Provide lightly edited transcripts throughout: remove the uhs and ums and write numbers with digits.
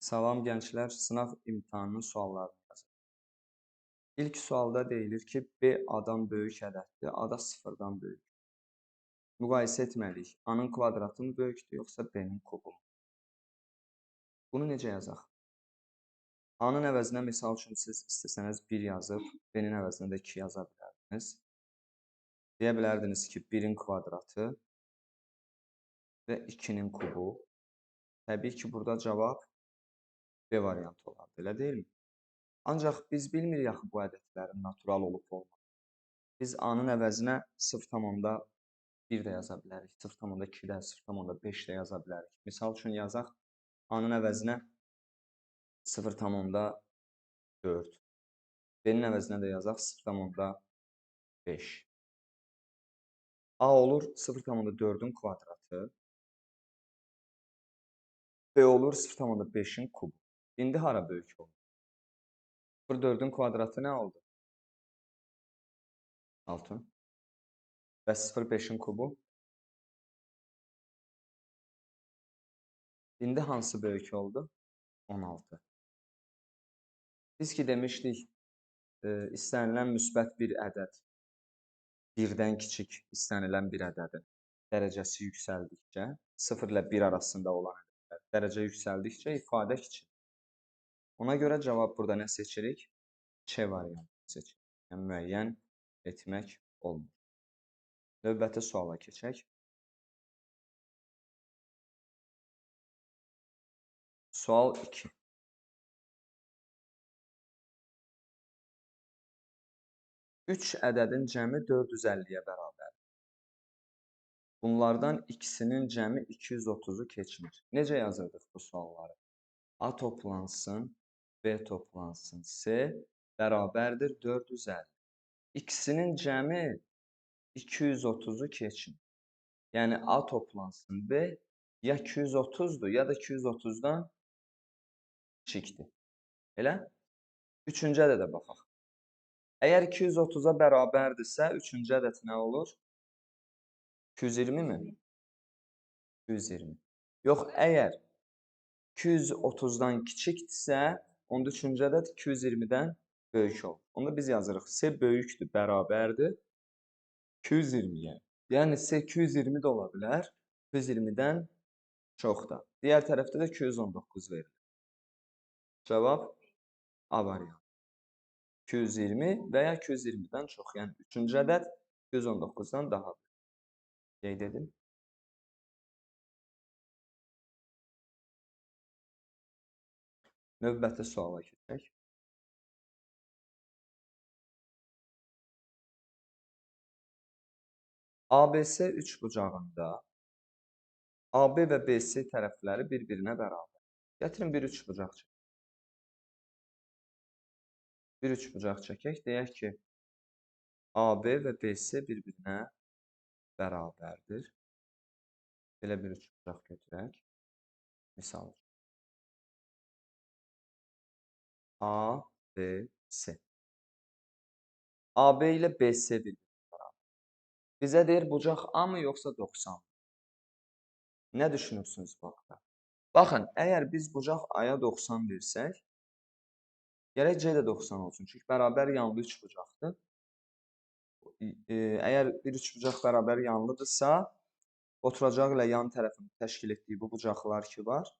Salam gənclər, sınav imtahanının suallarını yazın. İlk sualda deyilir ki, B A-dan böyük ədəddir, A da sıfırdan böyük. Müqayisə etməliyik. A-nın kvadratı mı böyükdür, yoxsa B-nin kubu mu? Bunu necə yazaq? A-nın əvəzinə misal üçün siz istəsəniz 1 yazıb, B-nin əvəzinə də 2 yaza bilərdiniz. Deyə bilərdiniz ki, 1-in kvadratı və 2-nin kubu. Təbii ki, burada cavab B variantı olardı, elə deyilmi? Ancaq biz bilmirik axı bu ədədlərin natural olub-olmadığını. Biz A-nın əvəzinə 0,1 də yaza bilərik, 0,2 də, 0,5 də yaza bilərik. Misal üçün yazaq, A-nın əvəzinə 0,4, B-nin əvəzinə də yazaq 0,5. A olur 0,4-ün kvadratı, B olur 0,5-in kubu. İndi hara böyük olur? 0,4-ün kvadratı nə oldu? 6. Və 0,5-in kubu? İndi hansı böyük oldu? 16. Biz ki demişdik, istənilən müsbət bir ədəd birdən kiçik istənilən bir ədədin dərəcəsi yüksəldikcə, 0 ilə 1 arasında olan ədədlər dərəcə yüksəldikcə ifadə kiçilir. Ona görə cavab burada nə seçirik? Ç variantını seçirik. Yəni müəyyən etmək olmur. Növbəti suala keçək. Sual 2. Üç ədədin cəmi 450-yə bərabərdir. Bunlardan ikisinin cəmi 230-u keçmir. Necə yazırdıq bu sualları? A toplansın, B toplansın, C bərabərdir 450. İkisinin cəmi 230-u keçmir. Yəni A toplansın, B ya 230-dur, ya da 230-dan kiçikdir. Elə? Üçüncü ədədə baxaq. Əgər 230-a bərabərdirsə, üçüncü ədəd nə olur? 220 mi? 220. Yox, əgər 230-dan kiçikdirsə, onda üçüncü ədəd 220-dən böyük olur. Onda biz yazırıq, C böyükdür, bərabərdir 220-yə. Yəni C 220 də ola bilər, 220-dən çox da. Digər tərəfdə də 219 verilir. Cavab A variantı. 220 və ya 220-dən çox. Yəni üçüncü ədəd 219-dan daha böyük. Qeyd edin. Növbəti suala keçək. ABC üçbucağında AB və BC tərəfləri bir-birinə bərabər. Gətirin bir üçbucaq çəkək. Bir üçbucaq çəkək. Deyək ki, AB və BC bir-birinə bərabərdir. Belə bir üçbucaq götürək. Misal üçün. A, B, C. AB ilə BC bir-birinə bərabər. Bizə deyir, bucaq A mı, yoxsa 90 mı? Nə düşünürsünüz bu haqda? Baxın, əgər biz bucaq A-ya 90 versək, gərək C də 90 olsun. Çünki bərabər yanlı üçbucaqdır. Əgər bir üçbucaq bərabər yanlıdırsa, oturacaq ilə yan tərəfini təşkil etdiyi bu bucaqlar ki var,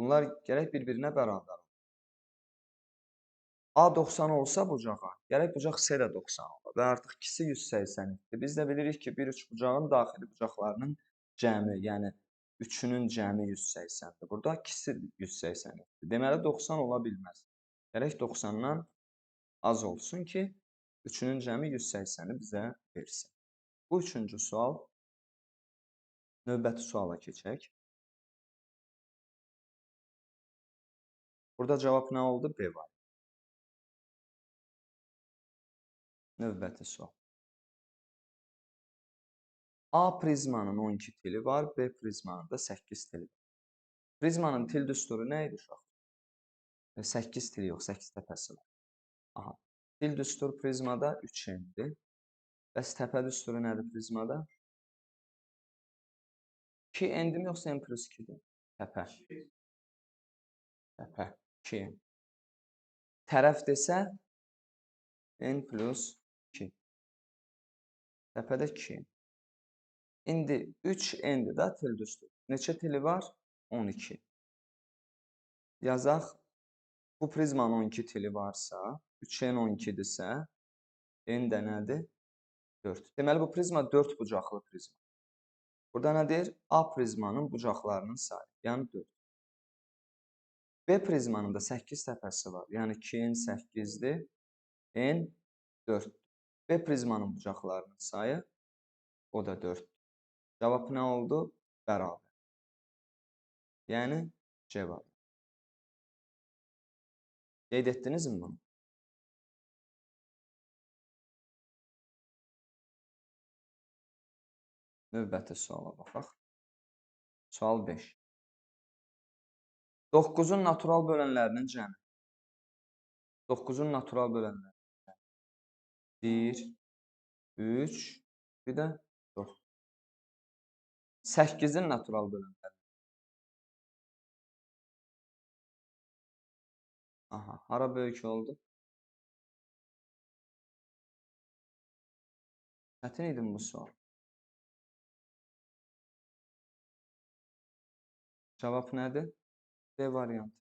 bunlar gərək bir-birinə bərabər olur. A 90 olsa bucağa, gərək bucaq C də 90 olur və artıq ikisi 180-dir. Biz də bilirik ki, bir üçbucağın daxili bucaqlarının cəmi, yəni üçünün cəmi 180-dir. Burada ikisi 180-dir. Deməli 90 ola bilməz. Gərək 90-dan az olsun ki, üçünün cəmi 180-i bizə versin. Bu üçüncü sual. Növbəti suala keçək. Burada cavab nə oldu? B var. Növbəti sual. A prizmanın 12 tili var, B prizmanın da 8 tili var. Prizmanın til düsturu nə idi uşaq? 8 tili yox, 8 təpəsi var. Aha. Til düstur prizmada 3 endir. Bəs təpə düsturu nədir prizmada? 2 endim yoxsa n plus 2-dir? Təpə. Təpə 2. Tərəf desə n plus 2. Təpədə 2. İndi 3n'dir da tel düzdür. Neçə teli var? 12. Yazaq, bu prizmanın 12 teli varsa, 3n 12-dirsə, n də nədir? 4. Deməli, bu prizma 4 bucaqlı prizma. Burada nə deyir? A prizmanın bucaqlarının sayı, yəni 4. B prizmanın da 8 təpəsi var, yəni 2n 8-dir, n 4. B prizmanın bucaqlarının sayı, o da 4. Cavab nə oldu? Bərabər. Yəni, cavab. Qeyd etdinizmi bunu? Növbəti suala baxaq. Sual 5. 9-un natural bölənlərinin cəmi. 9-un natural bölənləri. 1, 3, bir də 4. 8-in natural bölənləri. Aha, hara böyük oldu? Çətin idi bu sual. Cavab nədir? B variantı.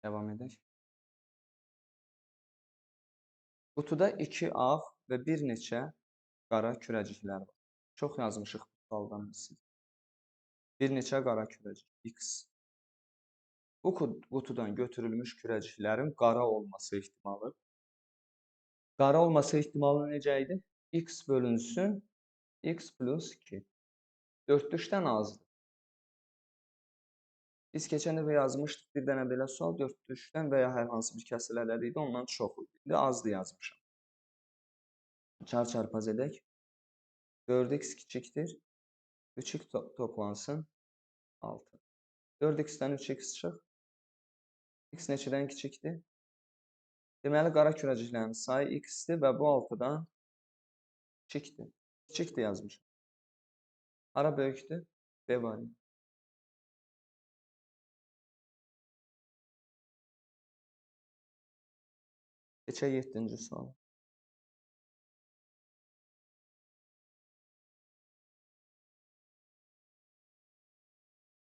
Devam edək. Qutuda 2 ağ və bir neçə qara kürəciklər var. Çox yazmışıq bu sualdan biz. Bir neçə qara kürəcik, X. Bu qutudan götürülmüş kürəciklərin qara olması ehtimalı. Qara olması ehtimalı necə idi? X bölünsün, X plus 2. 4-3-dən azdır. Biz keçən dəfə yazmışdıq bir dənə belə sual 4-3-dən və ya hər hansı bir kəsr ədədi idi, ondan çox idi. İndi azdır yazmışam. Çarpaz edək. 4x kiçikdir. 3x toplansın 6. 4x-dən 3x çıx. X neçədən kiçikdir? Deməli, qara kürəciklərin sayı x-dir və bu 6-dan kiçikdir. Kiçikdir yazmışam. Hara böyükdür? B variantı. Keçək 7-ci sual.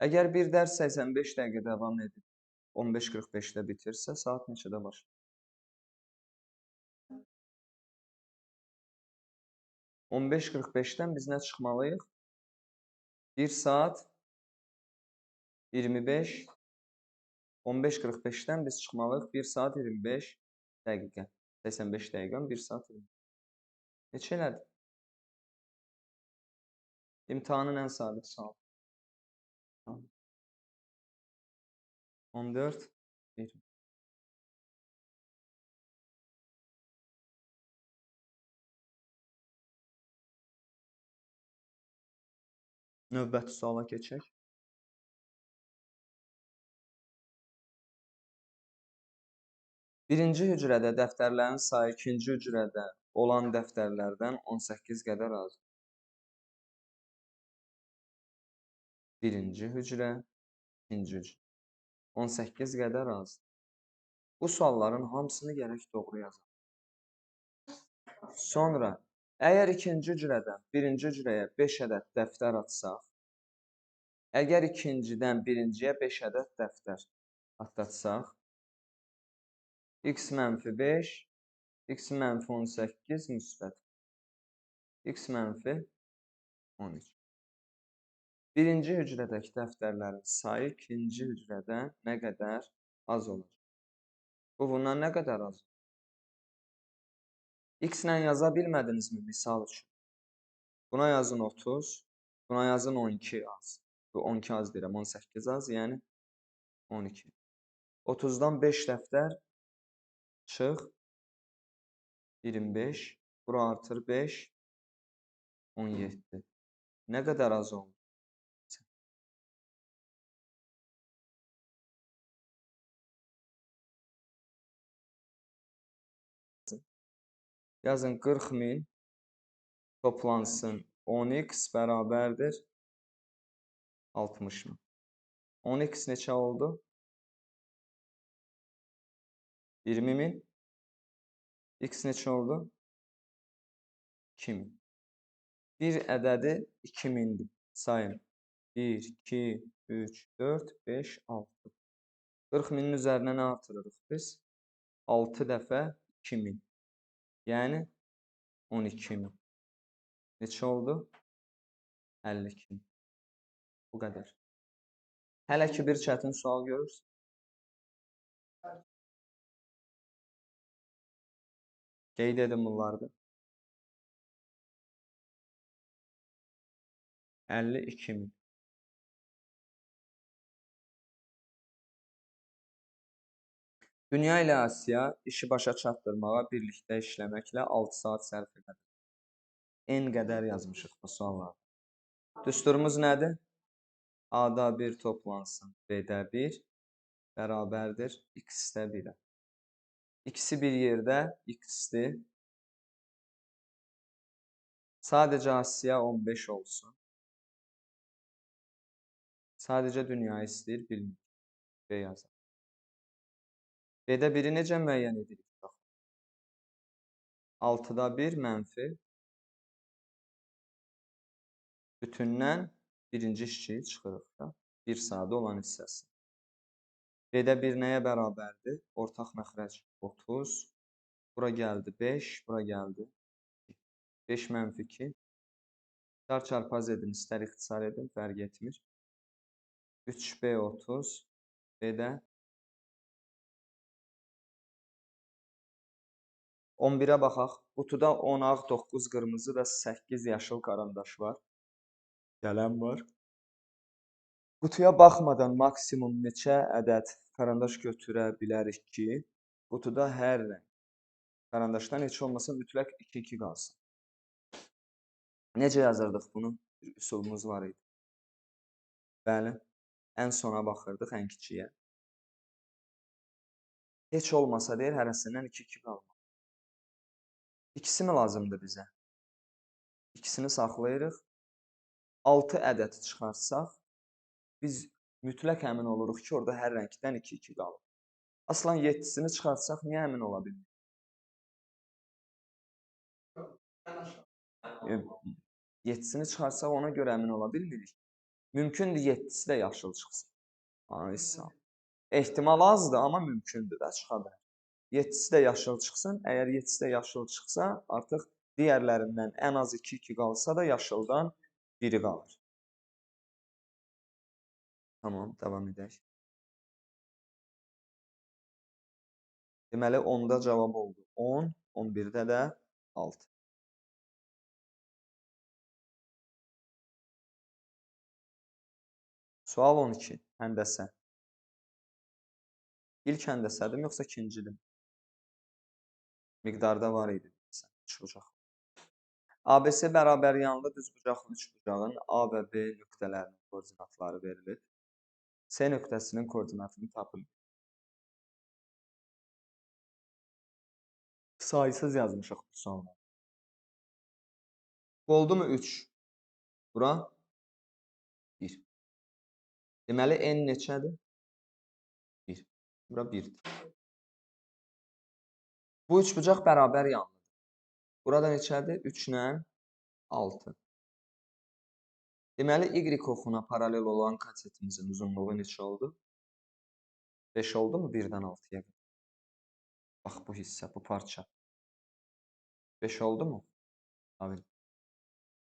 Əgər bir dərs 85 dəqiqə davam edib, 15:45-də bitirsə, saat neçədə başlayır? 15:45-dən biz nə çıxmalıyıq? 1 saat 25, 15:45-dən biz çıxmalıyıq 1 saat 25 dəqiqə. 85 dəqiqə, 1 saat 25. Neçə elədir? İmtahanın ən sadə sualı. 14, 20. Növbəti suala keçək. Birinci hücrədə dəftərlərin sayı ikinci hücrədə olan dəftərlərdən 18 qədər azdır. Birinci hücrə, ikinci hücrə. 18 qədər azdır. Bu sualların hamısını gərək doğru yazaq. Sonra, əgər ikinci hücrədən birinci hücrəyə 5 ədəd dəftər atsaq, əgər ikincidən birinciyə 5 ədəd dəftər atlatsaq, x mənfi 5, x mənfi 18 müsbət, x mənfi 13. Birinci hücrədəki dəftərlərin sayı ikinci hücrədən nə qədər az olur? Bu, bundan nə qədər az olur? X ilə yaza bilmədinizmi misal üçün? Buna yazın 30, buna yazın 12 az. Bu 12 az deyirəm, 18 az, yəni 12. 30-dan 5 dəftər çıx, 25, bura artır 5, 17. Nə qədər az oldu? Yazın 40.000 toplansın 10x bərabərdir 60 min. 10x neçə oldu? 20 min. X neçə oldu? 2000. Bir ədədi 2000'dir. Sayın. 1, 2, 3, 4, 5, 6. 40 minin üzərinə nə artırırıq biz? 6 dəfə 2000. Yəni 12 min. Neçə oldu? 52 min. Bu qədər. Hələ ki bir çətin sual görürsün. Qeyd edin bunları da. 52 min. Dünya ilə Asiya işi başa çatdırmağa birlikdə işləməklə 6 saat sərf edir. N qədər yazmışıq bu suallarda. Düsturumuz nədir? A-da 1 toplansın B-də 1 bərabərdir X-də 1-ə. İkisi bir yerdə X-dir. Sadəcə Asiya 15 olsun. Sadəcə dünya istəyir, bilmir. B yazaq. B-də 1-i necə müəyyən edirik? 6-da 1 mənfi bütündən birinci işçiyi çıxırıq da. 1 sadə olan hissəsi. B-də 1 nəyə bərabərdir? Ortaq məxrəc 30. Bura gəldi 5, bura gəldi 2. 5 mənfi 2. Çarpaz edin, istər ixtisar edin, fərq etmir. 3B 30. B-də 11-ə baxaq. Qutuda 10 ağ, 9 qırmızı və 8 yaşıl karandaş var. Gələn var. Qutuya baxmadan maksimum neçə ədəd karandaş götürə bilərik ki, qutuda hər rəng karandaşdan heç olmasa mütləq 2-2 qalsın. Necə yazırdıq bunu? Bir üsulumuz var idi. Bəli. Ən sona baxırdıq, ən kiçiyə. Heç olmasa deyir, hərəsindən 2-2 qalmaq. İkisi mi lazımdır bizə? İkisini saxlayırıq. 6 ədəd çıxarsaq, biz mütləq əmin oluruq ki, orada hər rəngdən 2-2 qalır. Aslan 7-sini çıxarsaq, niyə əmin ola bilmirik? 7-sini çıxarsaq, ona görə əmin ola bilmirik. Mümkündür 7-si də yaşıl çıxsın. Ehtimal azdır, amma mümkündür də, çıxa bilər. 7-si də yaşıl çıxsın. Əgər 7-si də yaşıl çıxsa, artıq digərlərindən ən az 2-2 qalsa da yaşıldan biri qalır. Tamam, davam edək. Deməli, 10-da cavab oldu 10, 11-də də 6. Sual 12, həndəsə. İlk həndəsədir, yoxsa ikincidir? Miqdarda var idi, üçbucaq. ABC bərabər yanlı düzbucaqlı üçbucağın A və B nöqtələrinin koordinatları verilir. C nöqtəsinin koordinatını tapın. Sayısız yazmışıq bu sualda. Oldu mu 3? Bura 1. Deməli, N neçədir? 1. Bura 1-dir. Bu üçbucaq bərabər yanlıdır. Burada neçədir? 3 ilə 6. Deməli, Y oxuna paralel olan katetimizin uzunluğu neçə oldu? 5 oldu mu 1-dən 6-ya? Bax, bu hissə, bu parça. 5 oldu mu?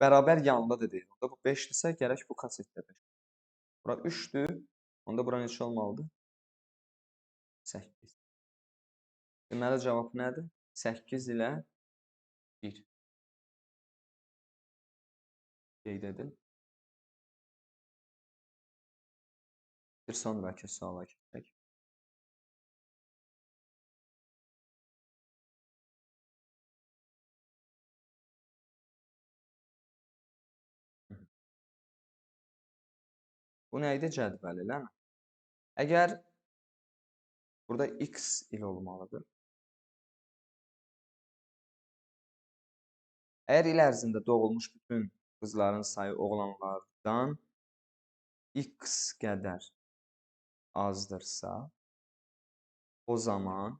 Bərabər yanlıdır deyir. Onda bu 5-dirsə, gərək bu kasetdə 5. Bura 3-dür. Onda bura neçə olmalıdır? 8. Deməli, cavab nədir? 8 ilə 1. Qeyd edin. Bir sonraki suala keçək. Bu nə idi? Cədvəl, eləmi? Əgər burada x il olmalıdır. Əgər il ərzində doğulmuş bütün qızların sayı oğlanlardan x qədər azdırsa, o zaman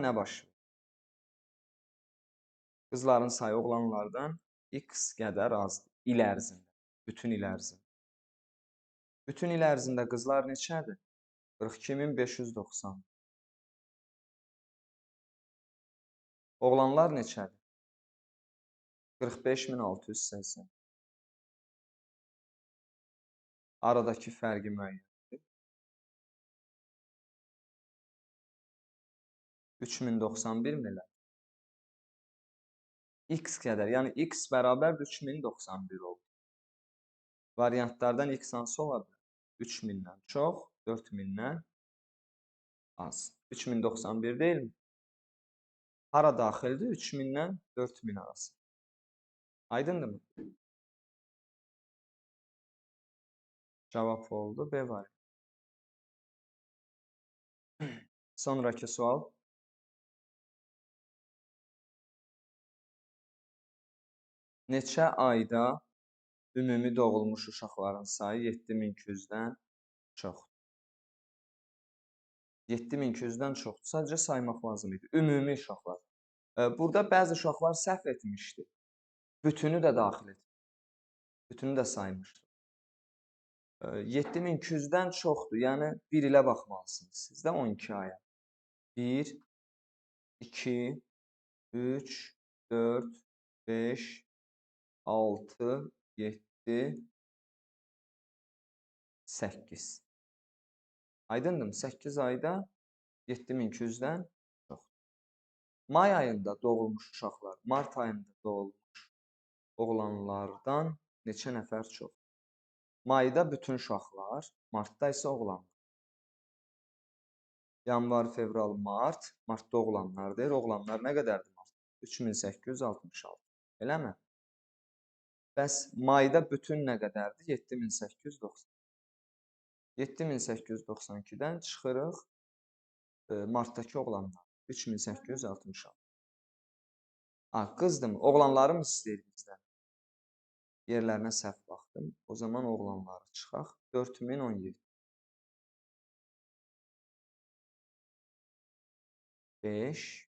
nə baş verir? Qızların sayı oğlanlardan x qədər azdır il ərzində, bütün il ərzində. Bütün il ərzində qızlar neçədir? 42590. Oğlanlar neçədir? 45680. Aradakı fərqi müəyyən. 3091 mi? X qədər, yəni x bərabər 3091 oldu. Variantlardan x hansı ola bilər? 3000-dən çox, 4000-dən az. 3091 deyilmi? Hara daxildir? 3000-dən 4000 arası. Aydındırmı? Cavab oldu B variantı. Sonraki sual. Neçə ayda ümumi doğulmuş uşaqların sayı 7200-dən çoxdur? 7200-dən çoxdur. Sadəcə saymaq lazım idi. Ümumi uşaqlar. Burada bəzi uşaqlar səhv etmişdi. Bütünü də daxil etmişdi. Bütünü də saymışdı. 7200-dən çoxdur. Yəni 1 ilə baxmalısınız. Siz də 12 aya. 1, 2, 3, 4, 5, 6, 7, 8. Aydındır? 8 ayda 7200-dən çoxdur. May ayında doğulmuş uşaqlar, mart ayında doğulmuş oğlanlardan neçə nəfər çox? Mayda bütün uşaqlar, martda isə oğlanlar. Yanvar, fevral, mart. Martda oğlanlar deyir. Oğlanlar nə qədərdir martda? 3866. Eləmi? Bəs mayda bütün nə qədərdir? 7890. 7892-dən çıxırıq martdakı oğlanlar. 3866. Qızdım, oğlanları mı istəyir bizdən? Yerlərinə səhv baxdım. O zaman oğlanları çıxaq. 4017. 5.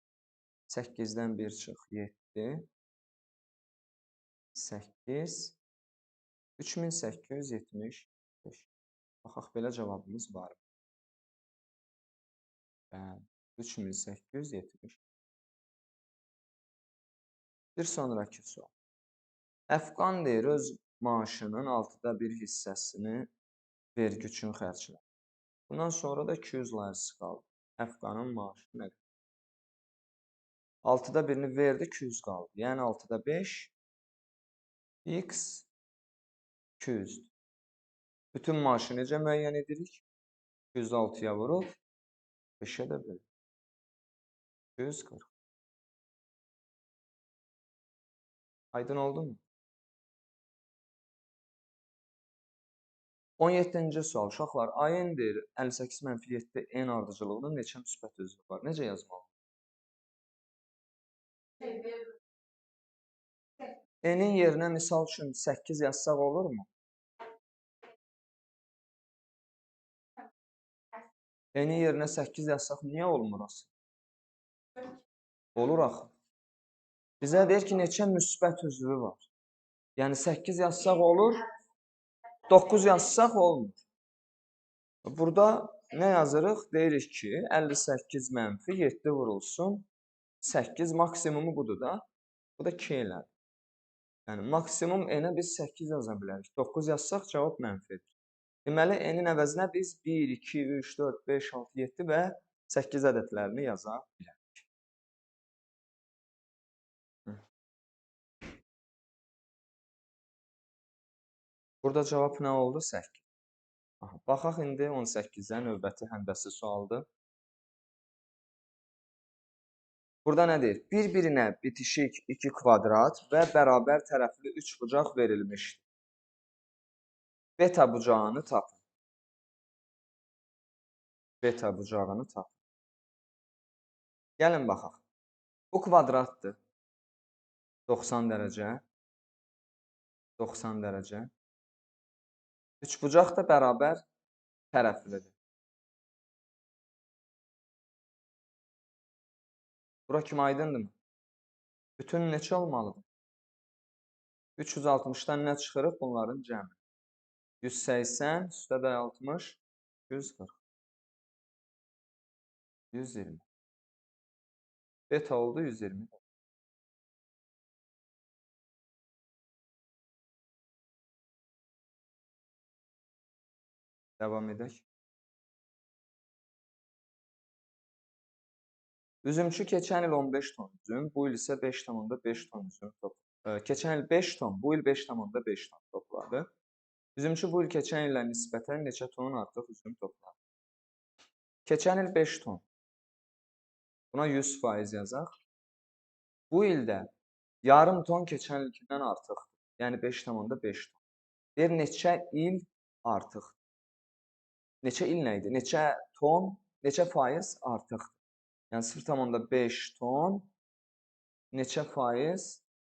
8-dən 1 çıx. 7. 8. 3875. Baxaq, belə cavabımız var. 3870. Bir sonraki sual. Əfqan deyir, öz maaşının 6da 1 hissəsini vergi üçün xərclər. Bundan sonra da 200 layihəsi qaldı. Əfqanın maaşı nə qədər? 6da 1-ni verdi, 200 qaldı. Yəni 6da 5, x 200-dür. Bütün maaşı necə müəyyən edirik? 206-ya vurub, 5-ə də bölür. 240. Aydın oldu mu? 17-ci sual. Uşaqlar, ayın deyir 58-7 n ardıcılığının neçə müsbət özü var? Necə yazmalı? N-in yerinə misal üçün 8 yazsaq olurmu? N-in yerinə 8 yazsaq niyə olmur asıl? Olur axı. Bizə deyir ki, neçə müsbət üzvü var? Yəni 8 yazsaq olur, 9 yazsaq olmur. Burada nə yazırıq? Deyirik ki, 58 mənfi 7 vurulsun. 8 maksimumu budur da. Bu da 2 elədir. Yəni maksimum n-ə biz 8 yaza bilərik. 9 yazsaq cavab mənfidir. Deməli, n-in əvəzinə biz 1, 2, 3, 4, 5, 6, 7 və 8 ədədlərini yaza bilərik. Burada cavab nə oldu? 8. Baxaq indi 18-ə, növbəti həndəsi sualdır. Burada nə deyir? Bir-birinə bitişik 2 kvadrat və bərabər tərəfli 3 bucaq verilmişdir. Beta bucağını tapın. Beta bucağını tapın. Gəlin baxaq. Bu kvadratdır. 90 dərəcə. 90 dərəcə. Üçbucaq da bərabər tərəflidir. Bura kimi aydındırmı? Bütün neçə olmalıdır? 360-dan nə çıxırıq? Bunların cəmi. 180, üstə də 60, 140, 120. Beta oldu 120. Devam edək. Üzümçü keçən il 15 ton üzüm, bu il isə 5,5 ton üzüm topladı. Keçən il 5 ton, bu il 5,5 ton topladı. Üzümçü bu il keçən illə nisbətən neçə ton artıq üzüm topladı? Keçən il 5 ton. Buna 100% yazaq. Bu ildə yarım ton keçən ilkindən artıqdır. Yəni 5,5 ton. Deyir, neçə il artıq? Neçə il nə idi? Neçə ton, neçə faiz artıqdır? Yəni 0,5 ton neçə faiz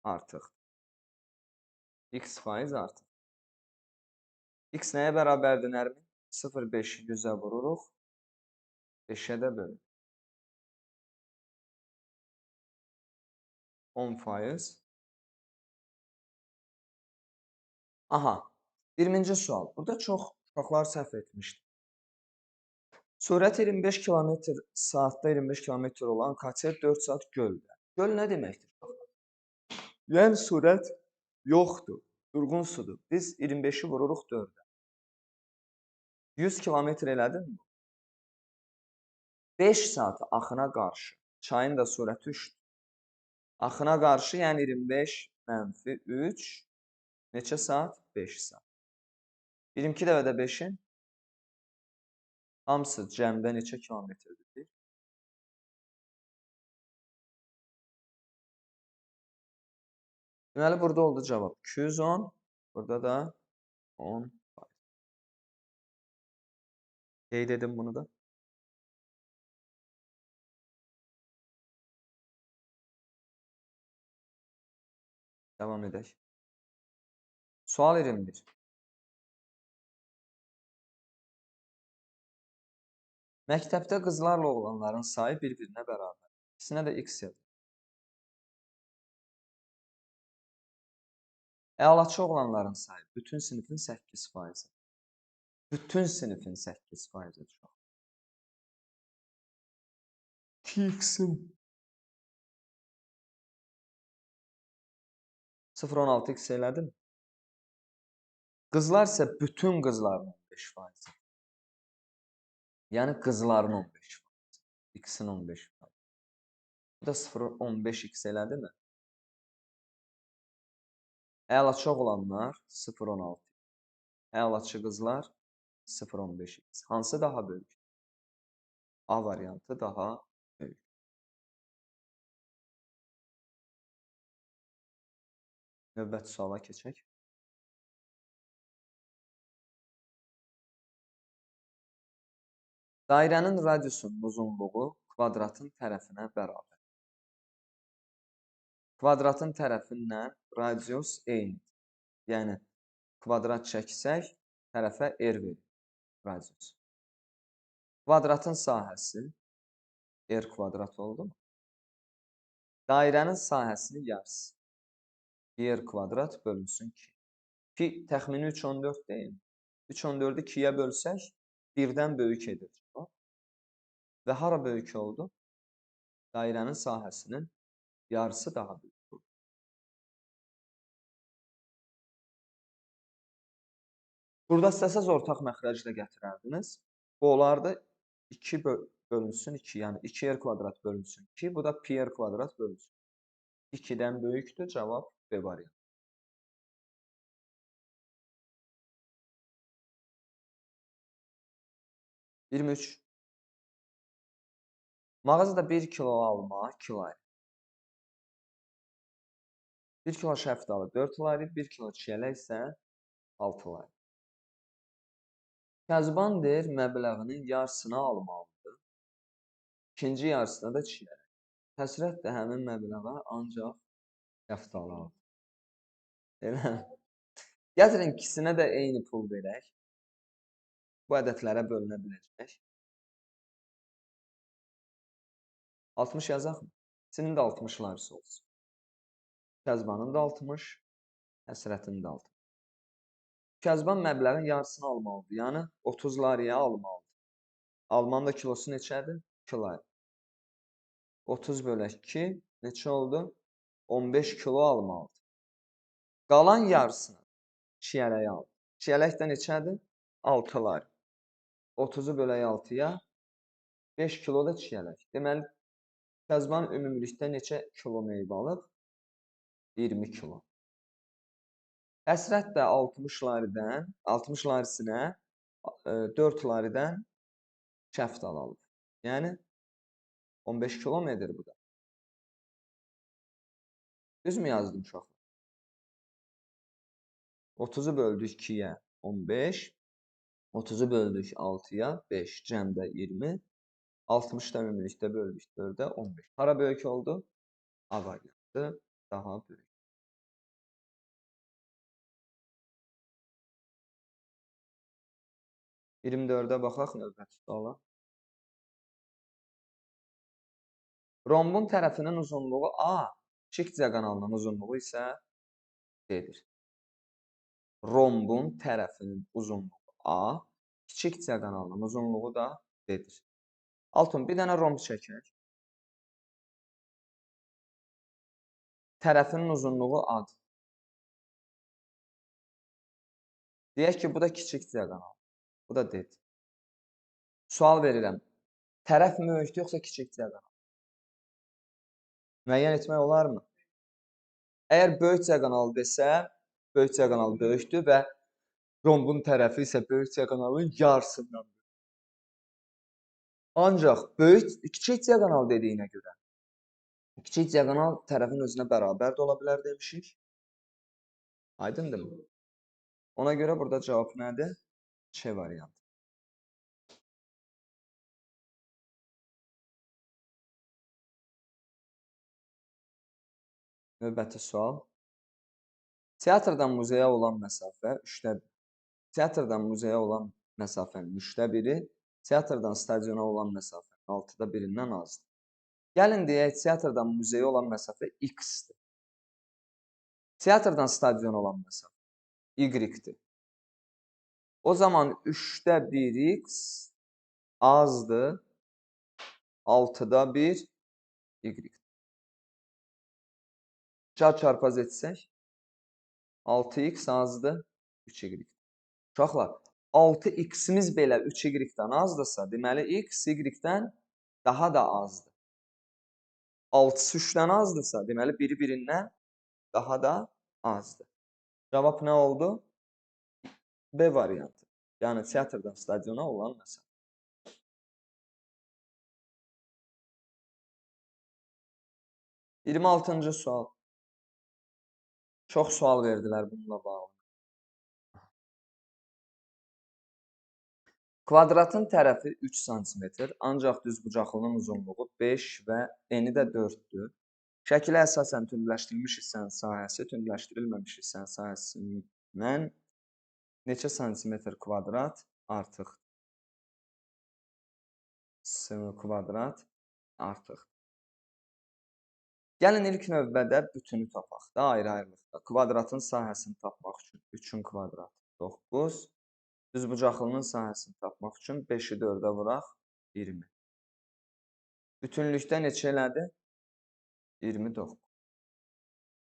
artıq? X faiz artıq. X nəyə bərabərdir Nərmin? 0,5-i 100-ə vururuq. 5-ə də bölürük. 10%. Aha. 20-ci sual. Burada çox uşaqlar səhv etmişdir. Sürət 25 km saatda 25 km olan kater 4 saat göldə. Göl nə deməkdir? Yəni sürət yoxdur, durğun sudur. Biz 25-i vururuq 4-ə. 100 km elədin mi? 5 saat axına qarşı. Çayın da sürəti 3-dür. Axına qarşı, yəni 25 mənfi 3. Neçə saat? 5 saat. 22 dəvədə 5-in hamısı cəmdə neçə kilometrdir? Deməli, burada oldu cavab 210, burada da 10. Qeyd edin bunu da. Devam edək. Sual 21. Məktəbdə qızlarla oğlanların sayı bir-birinə bərabər. İkisinə də x yazır. Əlaçı oğlanların sayı bütün sinifin 8%. Bütün sinifin 8%-dir. X-in 0,16 x elədin. Qızlar isə bütün qızların 15%. Yəni qızların 15%. X-in 15%. Bu da 0,15 x elədi mi? Əlaçı oğlanlar 0,16. Əlaçı qızlar 0,15 x. Hansı daha böyük? A variantı daha böyük. Növbəti suala keçək. Dairənin radiusunun uzunluğu kvadratın tərəfinə bərabər. Kvadratın tərəfindən radius eynidir. Yəni, kvadrat çəksək, tərəfə r verir radius. Kvadratın sahəsi r kvadrat oldu mu? Dairənin sahəsinin yarısı. R kvadrat bölünsün 2. Pi təxmini 3,14 deyil. 3,14-ü 2-yə bölsək, 1-dən böyük edir. Və hara böyük oldu? Dairənin sahəsinin yarısı daha böyük oldu. Burada istəsəz ortaq məxrəci də gətirərdiniz. Bu olardı 2 bölünsün 2, yəni 2r kvadrat bölünsün 2, bu da pi r kvadrat bölünsün. 2-dən böyükdür, cavab B variantı. – 23. Mağazada 1 kilo alma 2 layır. 1 kilo şəftalı 4 layır, 1 kilo çiyələk isə 6 layır. Kəzban deyir, məbləğinin yarısını almalıdır. İkinci yarısına da çiyələk. Həsrət də həmin məbləğə ancaq şəftalı alır. Elə Gətirin ikisinə də eyni pul verək. Bu ədədlərə bölünə biləcək. 60 yazaq mı? İkisinin də 60'lar olsun. Kəzbanın da 60, Həsrətin də 60. Kəzban məbləğin yarısını almalıdır. Yəni 30 liraya almalıdır. Almanın da kilosu neçədir? 2 lira. 30 bölək 2 neçə oldu? 15 kilo almalıdır. Qalan yarısını çiyələyə al. Çiyələk də neçədir? 6 lira. 30'u bölək 6'ya 5 kilo da çiyələk. Deməli, Kəzban ümumilikdə neçə kilo meyvə alıb? 20 kilo. Həsrət də 60 lirəsinə 4 lirədən kəftal alıb. Yəni 15 kilo mu edir bu da? Düzmü yazdım uşaqlar? 30'u böldük 2'yə 15, 30'u böldük 6'ya 5, cəmdə 20, 60 da ümumilikdə böldük 4'ə 15. Hara böyük oldu? A variantı daha böyük. 24'ə baxaq növbəti suala. Rombun tərəfinin uzunluğu A, kiçik diaqonalının uzunluğu isə D-dir. Rombun tərəfinin uzunluğu A, kiçik diaqonalının uzunluğu da D-dir. Altın, bir dənə romb çəkək. Tərəfinin uzunluğu A-dır. Deyək ki, bu da kiçik diaqonal. Bu da D-dir. Sual verirəm. Tərəf böyükdür, yoxsa kiçik diaqonal? Müəyyən etmək olarmı? Əgər böyük diaqonal desə, böyük diaqonal böyükdür və rombun tərəfi isə böyük diaqonalın yarısındandır. Ancaq kiçik diaqonal dediyinə görə, kiçik diaqonal tərəfin özünə bərabər də ola bilər demişik. Aydındırmı? Ona görə burada cavab nədir? C variantı. Növbəti sual. Teatrdan muzeyə olan məsafə 3-də 1. Teatrdan muzeyə olan məsafənin 3-də 1-i, teatrdan stadiona olan məsafənin 6-da 1-indən azdır. Gəlin deyək, teatrdan muzeyə olan məsafə X-dir. Teatrdan stadiona olan məsafə Y-dir. O zaman 3-də 1X azdır, 6-da 1 Y. Çarpaz etsək, 6X azdır, 3Y. Uşaqlar, 6X-imiz belə 3Y-dən azdırsa, deməli X Y-dən daha da azdır. 6-sı 3-dən azdırsa, deməli biri birindən daha da azdır. Cavab nə oldu? B variantı. Yəni teatrdan stadiona olan məsafə. 26-cı sual. Çox sual verdilər bununla bağlı. Kvadratın tərəfi 3 sm, ancaq düzbucaqlının uzunluğu 5 və eni də 4-dür. Şəkilə əsasən tündürləşdirilmiş hissənin sahəsi, tündürləşdirilməmiş hissənin sahəsindən neçə santimetr kvadrat artıq? S kvadrat artıq. Gəlin ilk növbədə bütünü tapaq da ayrı-ayrılıqda. Kvadratın sahəsini tapmaq üçün 3-ün kvadratı 9, düzbucaqlının sahəsini tapmaq üçün 5-i 4-ə vuraq 20. Bütünlükdə neçə elədi? 29.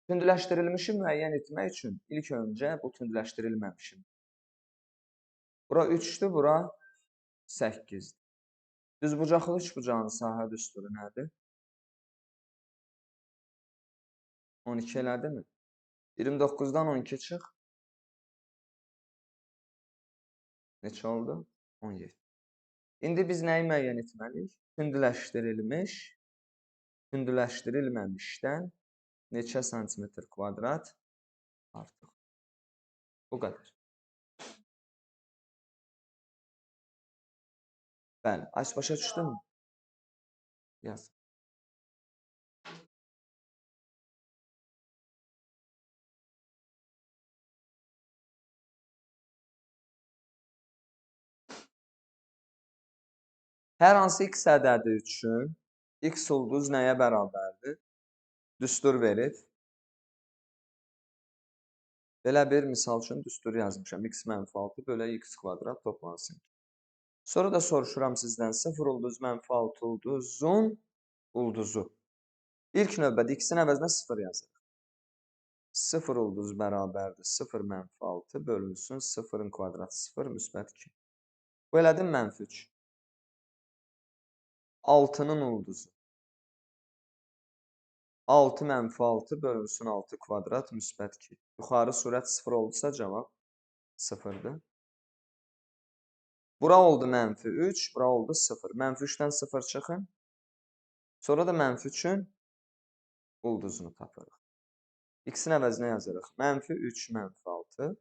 Tündürləşdirilmişi müəyyən etmək üçün ilk öncə bu tündürləşdirilməmişi. Bura 3-dür, bura 8-dir. Düzbucaqlı üçbucağın sahə düsturu nədir? 12 elədi mi? 29-dan 12 çıx. Neçə oldu? 17. İndi biz nəyi müəyyən etməliyik? Tündürləşdirilmiş, tündürləşdirilməmişdən neçə santimetr kvadrat artıq. Bu qədər. Bəli, aç başa düşdünmü? Yaz. Hər hansı x ədədi üçün x ulduz nəyə bərabərdir? Düstur verir. Belə bir misal üçün düstur yazmışam. X mənfi 6 bölə x kvadrat toplansın. Sonra da soruşuram sizdən 0 ulduz mənfi 6 ulduzun ulduzu. İlk növbədə x-in əvəzinə 0 yazırıq. 0 ulduz bərabərdir 0 mənfi 6 bölünsün 0-ın kvadratı 0 müsbət 2. Bu elədim mənfi 3. 6-nın ulduzu. 6 mənfi 6 bölünsün 6 kvadrat müsbət 2. Yuxarı surət 0 oldusa cavab 0-dır. Bura oldu mənfi 3, bura oldu 0. Mənfi 3-dən 0 çıxın. Sonra da mənfi 3-ün ulduzunu tapırıq. X-in əvəzinə yazırıq. Mənfi 3 mənfi 6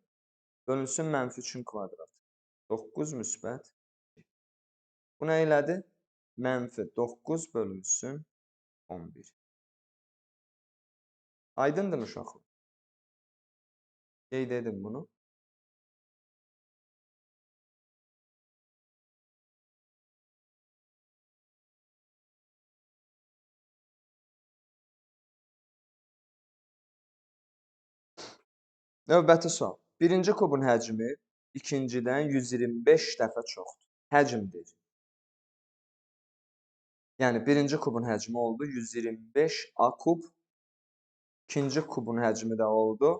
bölünsün mənfi 3-ün kvadratı. 9 müsbət 2. Bu nə elədi? Mənfi 9 bölünsün 11. Aydındır uşaqlar? Qeyd edin bunu. Növbəti sual. Birinci kubun həcmi ikincidən 125 dəfə çoxdur. Həcmdir. Yəni birinci kubun həcmi oldu 125 A kub. İkinci kubun həcmi də oldu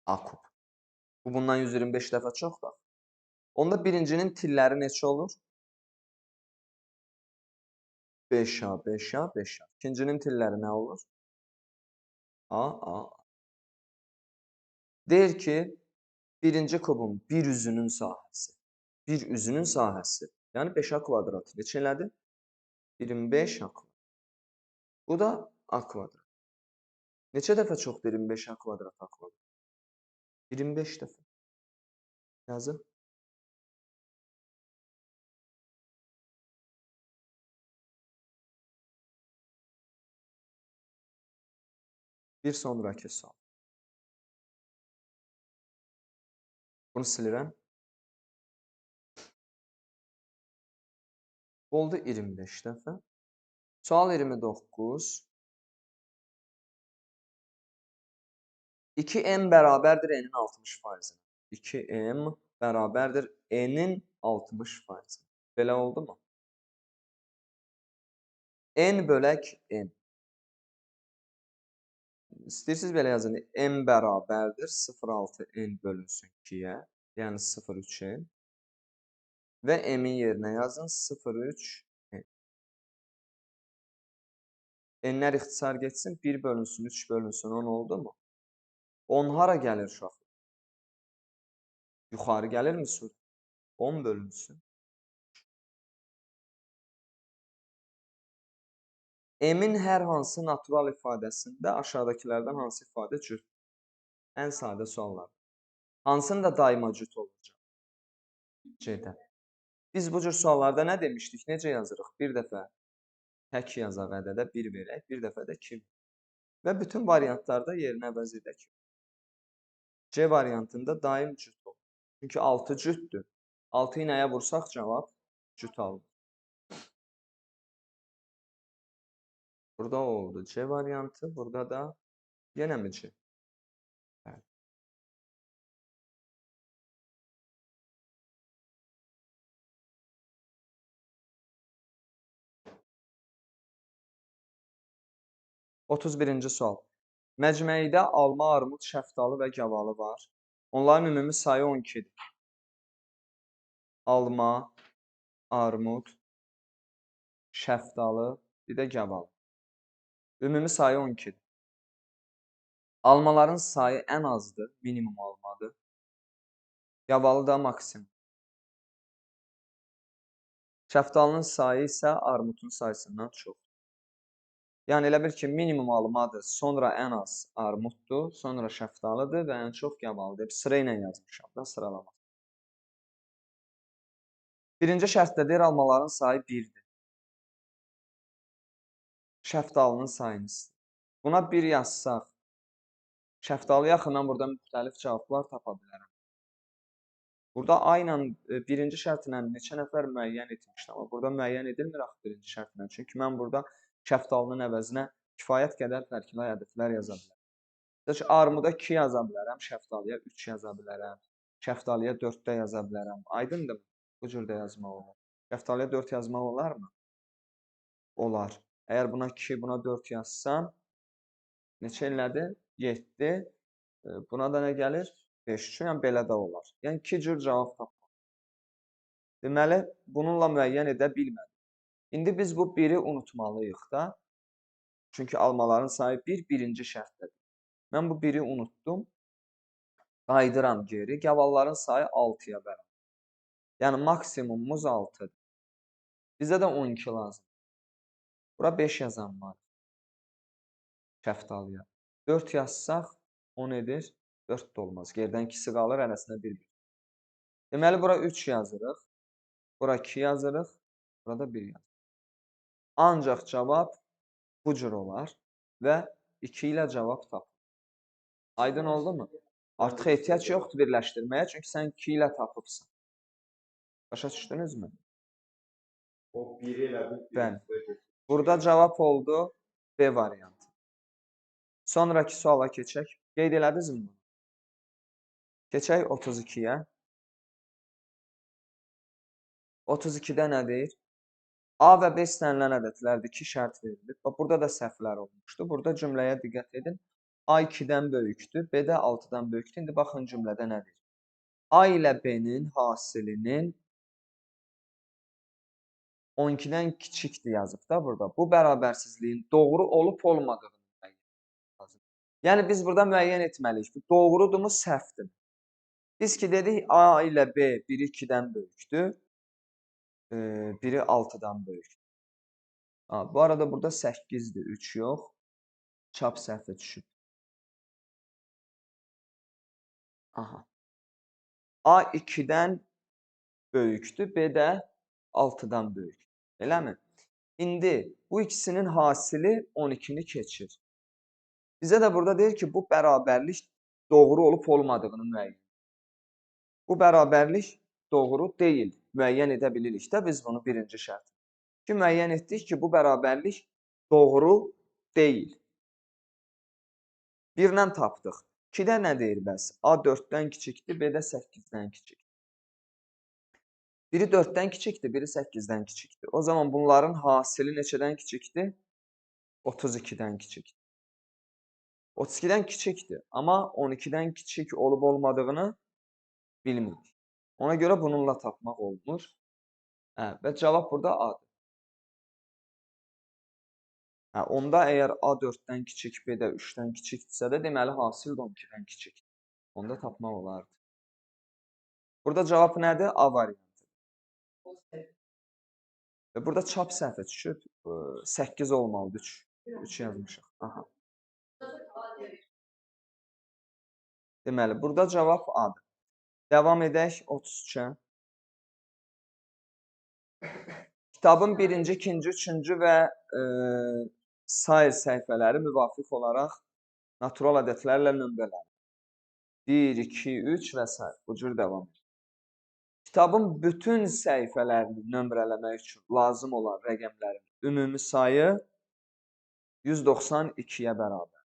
A kub. Bu bundan 125 dəfə çoxdur. Onda birincinin tilləri neçə olur? 5A, 5A, 5A. İkincinin tilləri nə olur? A, A. Deyir ki, birinci kubun bir üzünün sahəsi. Bir üzünün sahəsi. Yəni 5A kvadratı. Neçə elədi? 25 A kvadrat. Bu da A kvadrat. Neçə dəfə çoxdur 25 A kvadrat A kvadrat? 25 dəfə. Yazın. Bir sonraki sual. Bunu silirəm. Oldu 25 dəfə. Sual 29. 2m bərabərdir n-in 60%. 2m bərabərdir n-in 60%. Belə oldu mu? N bölək n. İstəyirsiniz belə yazın. M bərabərdir 0,6 n bölünsün 2-yə. Yəni 0,3 n. Və m-in yerinə yazın 0,3 n. N-lər ixtisar getsin. 1 bölünsün, 3 bölünsün 10 oldu mu? 10 hara gəlir uşaq? Yuxarı gəlirmi sur? 10 bölünsün. M-in hər hansı natural ifadəsində aşağıdakilərdən hansı ifadə cüt? Ən sadə suallar. Hansının da daima cüt olacaq? C-də. Biz bu cür suallarda nə demişdik? Necə yazırıq? Bir dəfə tək yazaq ədədə 1 verək, bir dəfə də 2. Və bütün variantlarda yerini əvəz edək. C variantında daim cüt olur. Çünki 6 cütdür. 6-yı nəyə vursaq cavab cüt alır. Burada oldu C variantı, burada da yenə mi C? Bəli. Otuz birinci sual. Məcməyidə alma, armud, şəftalı və gavalı var. Onların ümumi sayı 12-dir. Alma, armud, şəftalı, bir də gavalı. Ümumi sayı 12-dir. Almaların sayı ən azdır, minimum almadır. Gavalı da maksimum. Şəftalının sayı isə armudun sayısından çox. Yəni elə bil ki, minimum almadır, sonra ən az armuddur, sonra şəftalıdır və ən çox gavalıdır. Sıra ilə yazmışam da sıralama. Birinci şərtdə deyir, almaların sayı 1-dir. Şəftalının sayını istəyir. Buna 1 yazsaq, şəftalı yaxından burada müxtəlif cavablar tapa bilərəm. Burada A ilə birinci şərtlə neçə nəfər müəyyən etmişdi, amma burada müəyyən edilmir axı birinci şərtlə. Çünki mən burada şəftalının əvəzinə kifayət qədər fərqli ədədlər yaza bilərəm. Məsələn ki, armuda 2 yaza bilərəm, şəftalıya 3 yaza bilərəm, şəftalıya 4 də yaza bilərəm. Aydındır? Bu cür də yazmaq olar. Şəftalıya 4 yazmaq olarmı? Olar. Əgər buna 2, buna 4 yazsam, neçə elədi? 7. Buna da nə gəlir? 5. Yəni belə də olar. Yəni 2 cür cavab tapmaq. Deməli, bununla müəyyən edə bilmədik. İndi biz bu 1-i unutmalıyıq da. Çünki almaların sayı 1, birinci şərtdədir. Mən bu 1-i unutdum. Qayıdıram geri. Gavalların sayı 6-ya bərabər. Yəni maksimumumuz 6-dır. Bizə də 12 lazım. Bura 5 yazanlar. Şəftalıya. 4 yazsaq 10 edir. 4 də olmaz. Gerdən 2-si qalır, ərəsinə 1. Deməli, bura 3 yazırıq. Bura 2 yazırıq. Burada 1 yazırıq. Ancaq cavab bu cür olar və 2 ilə cavab tapılır. Aydın oldu mu? Artıq ehtiyac yoxdur birləşdirməyə, çünki sən 2 ilə tapıbsan. Başa düşdünüzmü? O 1 elədik. Bəli. Burada cavab oldu B variantı. Sonraki suala keçək. Qeyd elədinizmi bunu? Keçək 32-yə. 32-də nədir? A və B istənilən ədədlərdir ki, şərt verilir. Burada da səhvlər olmuşdu. Burada cümləyə diqqət edin. A 2-dən böyükdür, B də 6-dan böyükdür. İndi baxın cümlədə nədir? A ilə B-nin hasilinin 12-dən kiçikdir yazıb da burada. Bu bərabərsizliyin doğru olub olmadığını müəyyən etməliyik. Yəni biz burada müəyyən etməliyik. Bu doğrudurmu, səhvdir? Biz ki dedik A ilə B biri 2-dən böyükdür, biri 6-dan böyükdür. Bu arada burada 8-dir, 3 yox. Çap səhvə düşüb. Aha. A 2-dən böyükdür, B də 6-dan böyükdür. Eləmi? İndi bu ikisinin hasili 12-ni keçir. Bizə də burada deyir ki, bu bərabərlik doğru olub olmadığını müəyyən. Bu bərabərlik doğru deyil. Müəyyən edə bilirik də biz bunu birinci şərt. Ki, müəyyən etdik ki, bu bərabərlik doğru deyil. 1-lə tapdıq. 2-də nə deyir bəs? A 4-dən kiçikdir, B də 8-dən kiçikdir. Biri 4-dən kiçikdir, biri 8-dən kiçikdir. O zaman bunların hasili neçədən kiçikdir? 32-dən kiçikdir. 32-dən kiçikdir, amma 12-dən kiçik olub olmadığını bilmirik. Ona görə bununla tapmaq olmur. Və cavab burada A-dır. Onda əgər A 4-dən kiçik, B də 3-dən kiçikdirsə də, deməli hasil də 12-dən kiçikdir. Onda tapmaq olardı. Burada cavab nədir? A variantı. Və burada çap səhvə düşüb. 8 olmalıdır, 3 yazmışıq. Aha. Deməli, burada cavab A-dır. Davam edək 33-ə. Kitabın 1-ci, 2-ci, 3-cü və sair səhifələri müvafiq olaraq natural ədədlərlə nömrələnir. 1, 2, 3 və s. Bu cür davam edir. Kitabın bütün səhifələrini nömrələmək üçün lazım olan rəqəmlərin ümumi sayı 192-yə bərabər.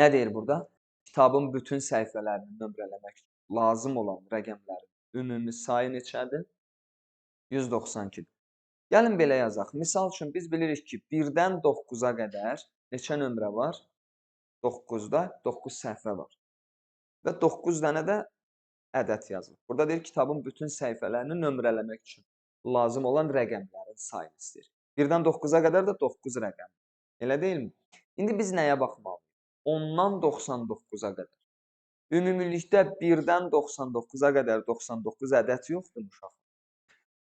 Nə deyir burada? Kitabın bütün səhifələrini nömrələmək üçün lazım olan rəqəmlərin ümumi sayı neçədir? 192-dir. Gəlin belə yazaq. Misal üçün biz bilirik ki, 1-dən 9-a qədər neçə nömrə var? 9-da 9 səhifə var. Və 9 dənə də ədəd yazılır. Burada deyir, kitabın bütün səhifələrini nömrələmək üçün lazım olan rəqəmlərin sayını istəyir. 1-dən 9-a qədər də 9 rəqəm. Elə deyilmi? İndi biz nəyə baxmalıyıq? 10-dan 99-a qədər. Ümumilikdə 1-dən 99-a qədər 99 ədəd yoxdur uşaq.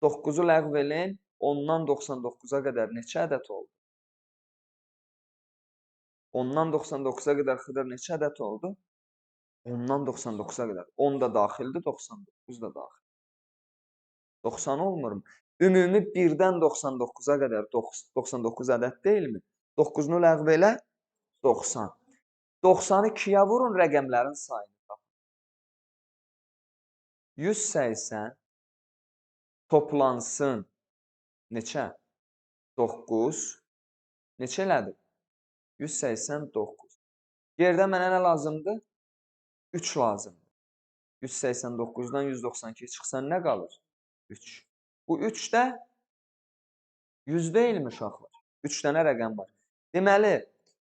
9-u ləğv eləyin, 10-dan 99-a qədər neçə ədəd oldu? 10-dan 99-a qədər xıdır neçə ədəd oldu? 10-dan 99-a qədər. 10 da daxildir, 99 da daxil. 90 olmur mu? Ümumi 1-dən 99-a qədər 99 ədəd deyilmi? 9-nu ləğv elə, 90. 90-ı 2-yə vurun, rəqəmlərin sayını tapın. 180 toplansın neçə? 9. Neçə elədi? 189. Yerdə mənə nə lazımdır? 3 lazımdır. 189-dan 192 çıxsa nə qalır? 3. Bu 3 də 100 deyilmi uşaqlar? 3 dənə rəqəm var. Deməli,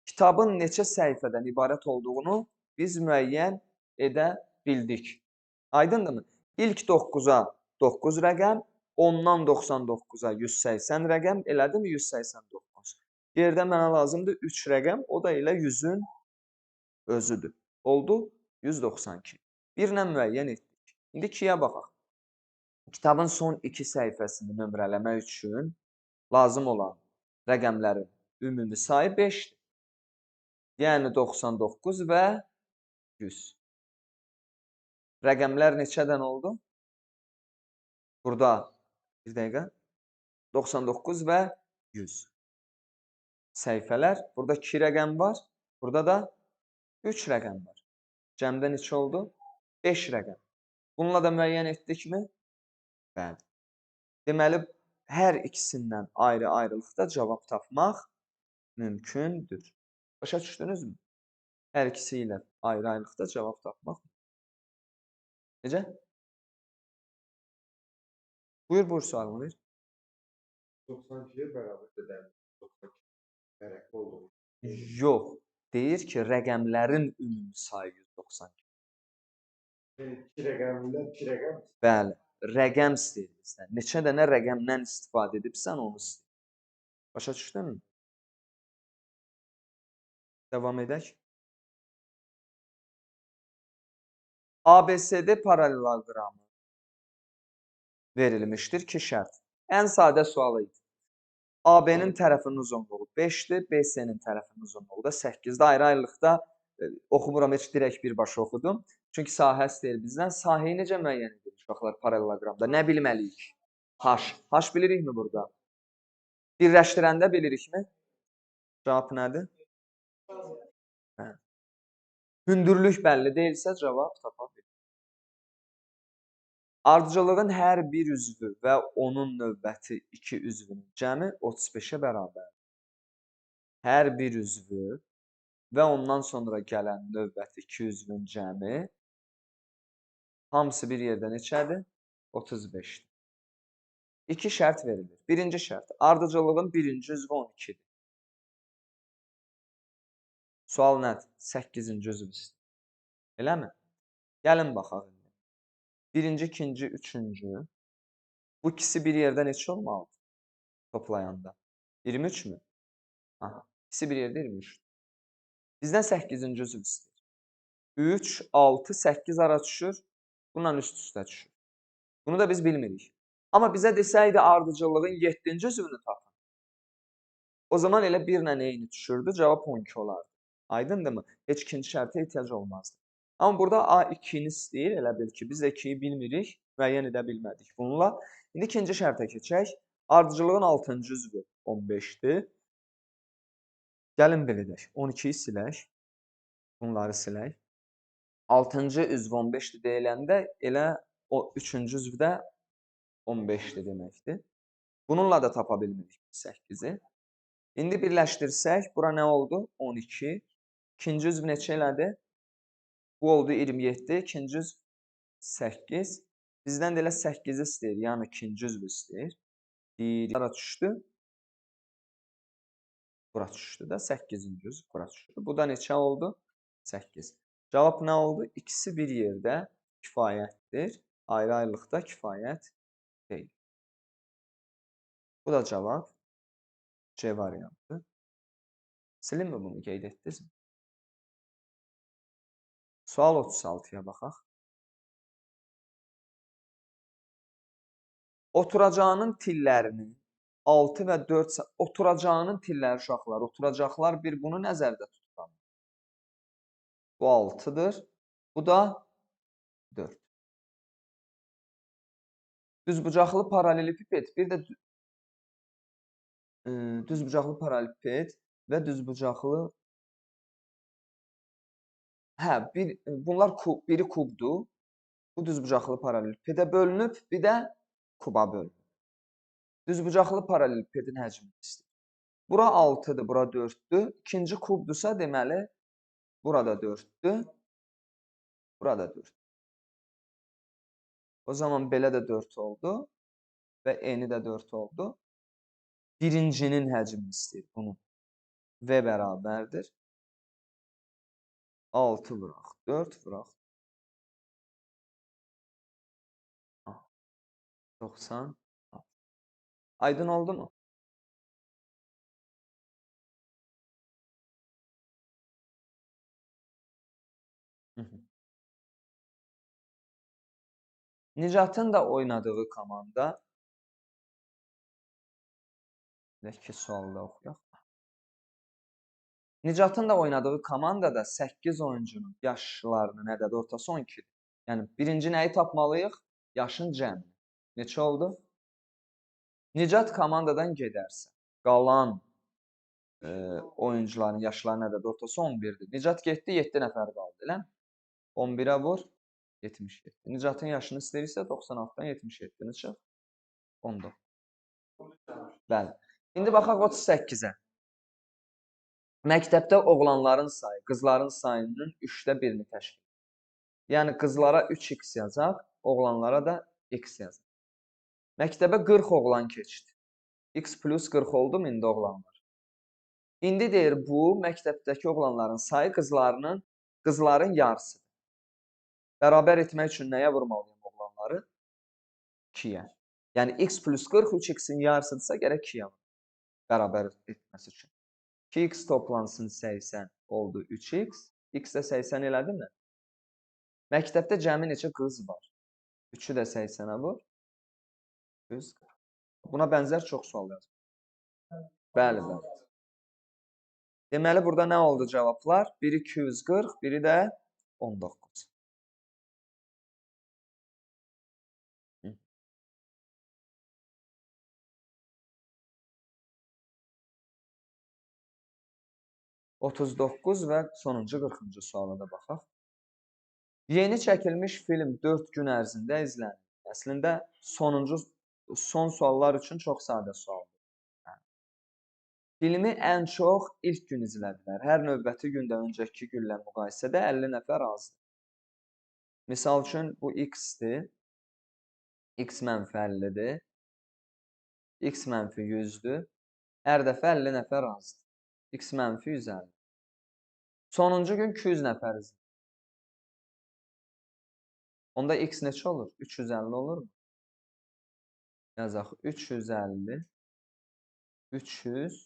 kitabın neçə səhifədən ibarət olduğunu biz müəyyən edə bildik. Aydındırmı? İlk 9-a 9 rəqəm, ondan 99-a 180 rəqəm, elədimi 189? Yerdə mənə lazımdır 3 rəqəm, o da elə 100-ün özüdür. Oldu 192. 1 ilə müəyyən etdik. İndi 2-yə baxaq. Kitabın son 2 səhifəsini nömrələmək üçün lazım olan rəqəmlərin ümumi sayı 5-dir. Yəni 99 və 100. Rəqəmlər neçədən oldu? Burada bir dəqiqə. 99 və 100. Səhifələr. Burada 2 rəqəm var. Burada da 3 rəqəm var. Cəmdə neçə oldu? 5 rəqəm. Bununla da müəyyən etdikmi? Bəli. Deməli, hər ikisindən ayrı-ayrılıqda cavab tapmaq mümkündür. Başa düşdünüzmü? Hər ikisi ilə ayrı-ayrılıqda cavab tapmaq. Necə? Buyur sualını ver. 92-yə bərabər edəlim. 92 fərqli olur. Yox. Deyir ki, rəqəmlərin ümumi sayı 192. 2 rəqəmdən 2 rəqəm. Bəli. Rəqəm istəyir bizdən. Neçə dənə rəqəmdən istifadə edibsən, onu istəyir. Başa düşdünmü? Davam edək. ABCD paraleloqramı verilmişdir ki, şərt. Ən sadə sual idi. AB-nin tərəfinin uzunluğu 5-dir, BC-nin tərəfinin uzunluğu da 8-dir. Ayrı-ayrılıqda oxumuram, heç direkt birbaşa oxudum. Çünki sahə istəyir bizdən. Sahəyi necə müəyyən edirik uşaqlar paraleloqramda? Nə bilməliyik? H. H bilirikmi burada? Birləşdirəndə bilirikmi? Cavab nədir? Hə. Hündürlük bəlli deyilsə cavab tapa bilir. Ardıcıllığın hər bir üzvü və onun növbəti 2 üzvünün cəmi 35-ə bərabərdir. Hər bir üzvü və ondan sonra gələn növbəti 2 üzvün cəmi hamısı bir yerdə neçədir? 35-dir. 2 şərt verilir. Birinci şərt, ardıcıllığın birinci üzvü 12-dir. Sual nədir? 8-ci üzv istəyir. Eləmi? Gəlin baxaq. Birinci, ikinci, üçüncü. Bu ikisi bir yerdə neçə olmalıdır? Toplayanda. 23 mü? Aha. İkisi bir yerdə 23. Bizdən 8-ci üzv istəyir. 3, 6, 8 ara düşür. Bununla üst-üstə düşür. Bunu da biz bilmirik. Amma bizə desəydi ardıcıllığın 7-ci üzvünü tapın. O zaman elə 1 ilə eyni düşürdü. Cavab 12 olardı. Aydındırmı? Heç ikinci şərtə ehtiyac olmazdı. Amma burada A2-ni istəyir. Elə bil ki, biz də 2-yi bilmirik. Müəyyən edə bilmədik bununla. İndi ikinci şərtə keçək. Ardıcıllığın 6-cı üzvü 15-dir. Gəlin belə edək. 12-yi silək. Bunları silək. 6-cı üzv 15-dir deyiləndə elə o 3-cü üzv də 15-dir deməkdir. Bununla da tapa bilmirik 8-i. İndi birləşdirsək, bura nə oldu? 12. İkinci üzv neçə elədi? Bu oldu 27. İkinci üzv 8. Bizdən də elə 8-i istəyir. Yəni ikinci üzv istəyir. Bura düşdü. Bura düşdü də 8-ci üzv bura düşdü. Bu da neçə oldu? 8. Cavab nə oldu? İkisi bir yerdə kifayətdir. Ayrı-ayrılıqda kifayət deyil. Bu da cavab C variantı. Silinmi bunu? Qeyd etdinizmi? Sual 36-ya baxaq. Oturacağının tillərini 6 və 4 oturacağının tilləri uşaqlar, oturacaqlar bir bunu nəzərdə tuturam. Bu 6-dır. Bu da 4. Düzbucaqlı paralelipiped, bir də düzbucaqlı paralelipiped və düzbucaqlı bunlar biri kubdur, Bu düzbucaqlı paralelippedə bölünüb, bir də kuba bölünüb. Düzbucaqlı paralelipedin həcmini istəyir. Bura 6-dır, bura 4-dür. İkinci kubdursa, deməli, burada 4-dür, burada 4. O zaman belə də 4 oldu və eni də 4 oldu. Birincinin həcmini istəyir bunun. V bərabərdir. 6 vuraq, 4 vuraq. 90. Aydın oldu mu? Nicatın da oynadığı komanda, ki sualda oxuyaq. Nicatın da oynadığı komandada 8 oyuncunun yaşlarını nədədir? Ortası 12-dir. Yəni, birinci nəyi tapmalıyıq? Yaşın cəmi. Neçə oldu? Nicat komandadan gedərsə, qalan oyuncuların yaşları nədədir? Ortası 11-dir. Nicat getdi, 7 nəfər qaldı, eləmi? 11-ə vur, 77. Nicatın yaşını istəyirsə, 96-dan 77-ni çıx, 19. Bəli. İndi baxaq 38-ə. Məktəbdə oğlanların sayı, qızların sayının 3də birini təşkil edir. Yəni, qızlara 3x yazaq, oğlanlara da x yazaq. Məktəbə 40 oğlan keçdi. X plus 40 oldu mu indi oğlanlar? İndi deyir, bu məktəbdəki oğlanların sayı qızların yarısıdır. Bərabər etmək üçün nəyə vurmalıyım oğlanları? 2-yə. Yəni, x plus 40 3x-in yarısıdırsa, gərək 2-yə vurmalıyım. Bərabər etməsi üçün. 2x toplansın 80 oldu 3x. X də 80 elədi mi? Məktəbdə cəmi neçə qız var? 3-ü də 80-ə vur. 140. Buna bənzər çox sual yazır. Bəli, bəli. Deməli, burada nə oldu cavablar? Biri 240, biri də 19. ...39 və sonuncu 40-cı suala da baxaq. Yeni çəkilmiş film 4 gün ərzində izlənir. Əslində, son suallar üçün çox sadə sualdır. Filmi ən çox ilk gün izlədilər. Hər növbəti gündə öncəki günlə müqayisədə 50 nəfər azdır. Misal üçün, bu x-dir. X mənfi 50-dir. X mənfi 100-dür. Hər dəfə 50 nəfər azdır. X mənfi 150. Sonuncu gün 200 nəfər izləyir. Onda x neçə olur? 350 olur mu? Yazaq. 350, 300,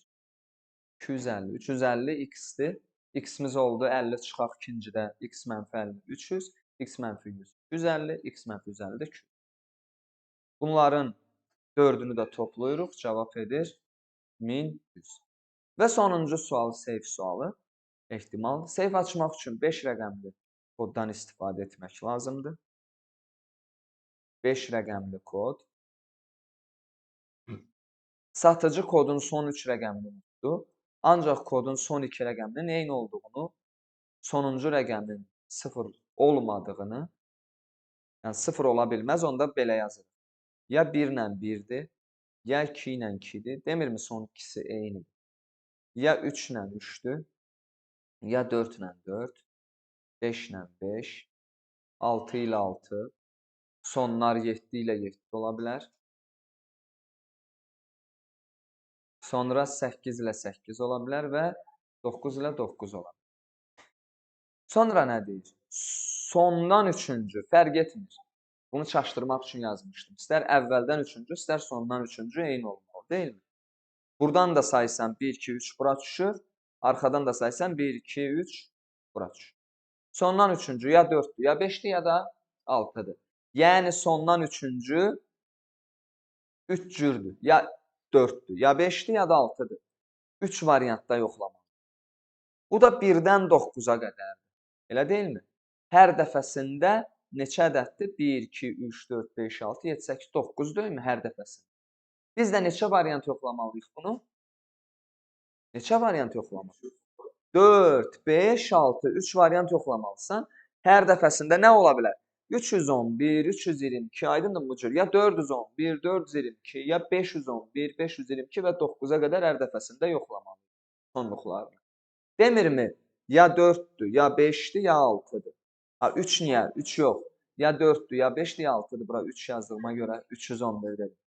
250. 350 x-dir. X-imiz oldu 50 çıxaq ikincidə. X mənfi 50, 300, x mənfi 100. 150, x mənfi 150 də 200. Bunların dördünü də toplayırıq. Cavab edir 1100. Və sonuncu sual seyf sualı. Ehtimal. Seyf açmaq üçün 5 rəqəmli koddan istifadə etmək lazımdır. 5 rəqəmli kod. Satıcı kodun son 3 rəqəmini unutdu. Ancaq kodun son 2 rəqəminin eyni olduğunu, sonuncu rəqəmin 0 olmadığını, yəni 0 ola bilməz, onda belə yazılır. Ya 1 ilə 1-dir, ya 2 ilə 2-dir. Demirmi son ikisi eynidir. Ya 3 ilə 3-dür, ya 4 ilə 4, 5 ilə 5, 6 ilə 6, sonlar 7 ilə 7 ola bilər. Sonra 8 ilə 8 ola bilər və 9 ilə 9 ola bilər. Sonra nə deyir? Sondan 3-cü, fərq etmir. Bunu çaşdırmaq üçün yazmışdım. İstər əvvəldən 3-cü, istər sondan 3-cü eyni olmalı, deyilmi? Buradan da saysan 1, 2, 3 bura düşür. Arxadan da saysan 1, 2, 3 bura düşür. Sondan 3-cü ya 4-dür, ya 5-dir, ya da 6-dır. Yəni sondan 3-cü 3 cürdür. Ya 4-dür, ya 5-dir, ya da 6-dır. 3 variantda yoxlamaq. Bu da 1-dən 9-a qədərdir. Elə deyilmi? Hər dəfəsində neçə ədəddir? 1, 2, 3, 4, 5, 6, 7, 8, 9 deyilmi hər dəfəsində? Biz də neçə variant yoxlamalıyıq bunu? Neçə variant yoxlamalıyıq? 4, 5, 6, 3 variant yoxlamalısan. Hər dəfəsində nə ola bilər? 311, 322, aydındır bu cür. Ya 411, 422, ya 511, 522 və 9-a qədər hər dəfəsində yoxlamalıyıq sonluqlarını. Demirmi? Ya 4-dür, ya 5-dir, ya 6-dır. Ha, 3 niyə? 3 yox. Ya 4-dür, ya 5-dir, ya 6-dır. Bura 3 yazdığıma görə 311 dedim.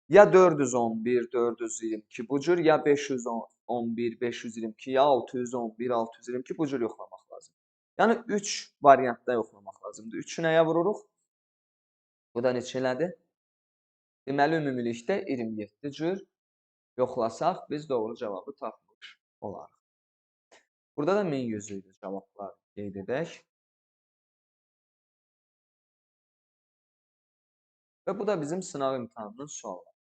Ya 411, 422 bu cür, ya 511, 522, ya 611, 622 bu cür yoxlamaq lazım. Yəni 3 variantda yoxlamaq lazımdır. 3-ü nəyə vururuq? Bu da neçə elədir? Deməli, ümumilikdə 27 cür yoxlasaq, biz doğru cavabı tapmış olarıq. Burada da 1100 idi cavablar qeyd edək. Və bu da bizim sınaq imtahanının sualları.